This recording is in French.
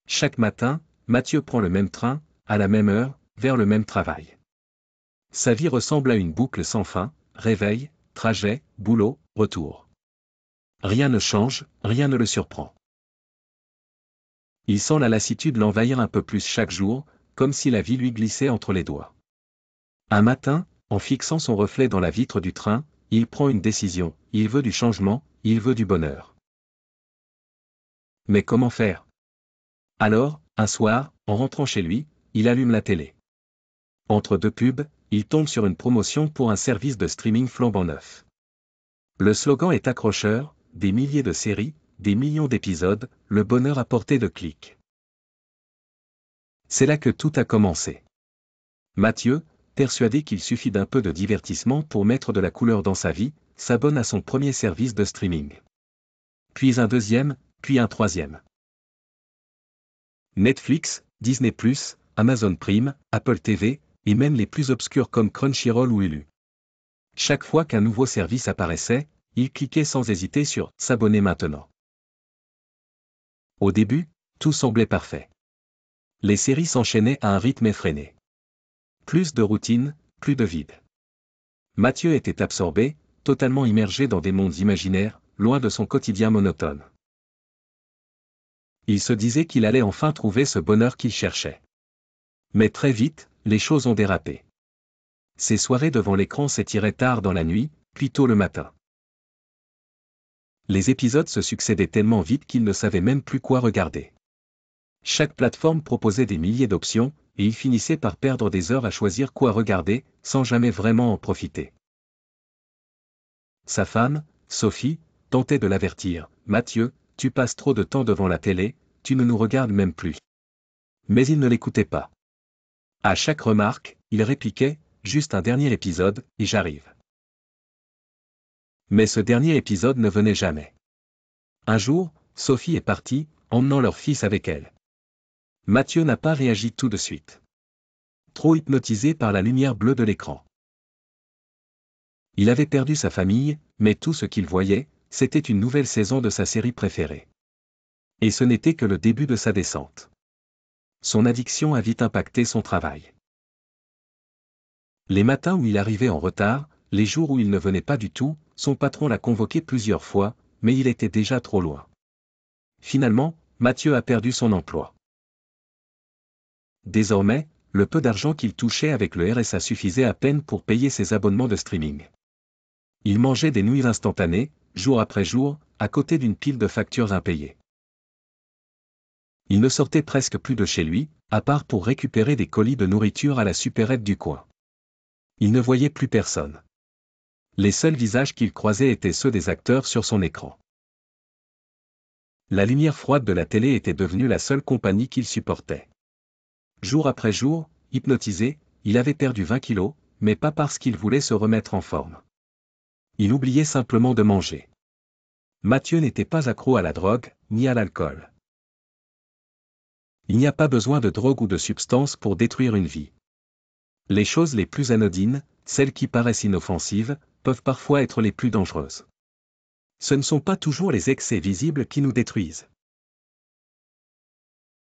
Chaque matin, Mathieu prend le même train, à la même heure, vers le même travail. Sa vie ressemble à une boucle sans fin, réveil, trajet, boulot, retour. Rien ne change, rien ne le surprend. Il sent la lassitude l'envahir un peu plus chaque jour, comme si la vie lui glissait entre les doigts. Un matin, en fixant son reflet dans la vitre du train, il prend une décision, il veut du changement, il veut du bonheur. Mais comment faire? Alors, un soir, en rentrant chez lui, il allume la télé. Entre deux pubs, il tombe sur une promotion pour un service de streaming flambant neuf. Le slogan est accrocheur, des milliers de séries, des millions d'épisodes, le bonheur à portée de clic. C'est là que tout a commencé. Mathieu, persuadé qu'il suffit d'un peu de divertissement pour mettre de la couleur dans sa vie, s'abonne à son premier service de streaming. Puis un deuxième, puis un troisième. Netflix, Disney+, Amazon Prime, Apple TV, et même les plus obscurs comme Crunchyroll ou Hulu. Chaque fois qu'un nouveau service apparaissait, il cliquait sans hésiter sur « S'abonner maintenant ». Au début, tout semblait parfait. Les séries s'enchaînaient à un rythme effréné. Plus de routine, plus de vide. Mathieu était absorbé, totalement immergé dans des mondes imaginaires, loin de son quotidien monotone. Il se disait qu'il allait enfin trouver ce bonheur qu'il cherchait. Mais très vite, les choses ont dérapé. Ses soirées devant l'écran s'étiraient tard dans la nuit, puis tôt le matin. Les épisodes se succédaient tellement vite qu'il ne savait même plus quoi regarder. Chaque plateforme proposait des milliers d'options, et il finissait par perdre des heures à choisir quoi regarder, sans jamais vraiment en profiter. Sa femme, Sophie, tentait de l'avertir, « Mathieu, tu passes trop de temps devant la télé, tu ne nous regardes même plus. » Mais il ne l'écoutait pas. À chaque remarque, il répliquait, « Juste un dernier épisode, et j'arrive. » Mais ce dernier épisode ne venait jamais. Un jour, Sophie est partie, emmenant leur fils avec elle. Mathieu n'a pas réagi tout de suite. Trop hypnotisé par la lumière bleue de l'écran. Il avait perdu sa famille, mais tout ce qu'il voyait, c'était une nouvelle saison de sa série préférée. Et ce n'était que le début de sa descente. Son addiction a vite impacté son travail. Les matins où il arrivait en retard, les jours où il ne venait pas du tout, son patron l'a convoqué plusieurs fois, mais il était déjà trop loin. Finalement, Mathieu a perdu son emploi. Désormais, le peu d'argent qu'il touchait avec le RSA suffisait à peine pour payer ses abonnements de streaming. Il mangeait des nouilles instantanées, jour après jour, à côté d'une pile de factures impayées. Il ne sortait presque plus de chez lui, à part pour récupérer des colis de nourriture à la supérette du coin. Il ne voyait plus personne. Les seuls visages qu'il croisait étaient ceux des acteurs sur son écran. La lumière froide de la télé était devenue la seule compagnie qu'il supportait. Jour après jour, hypnotisé, il avait perdu 20 kilos, mais pas parce qu'il voulait se remettre en forme. Il oubliait simplement de manger. Mathieu n'était pas accro à la drogue, ni à l'alcool. Il n'y a pas besoin de drogue ou de substance pour détruire une vie. Les choses les plus anodines, celles qui paraissent inoffensives, peuvent parfois être les plus dangereuses. Ce ne sont pas toujours les excès visibles qui nous détruisent.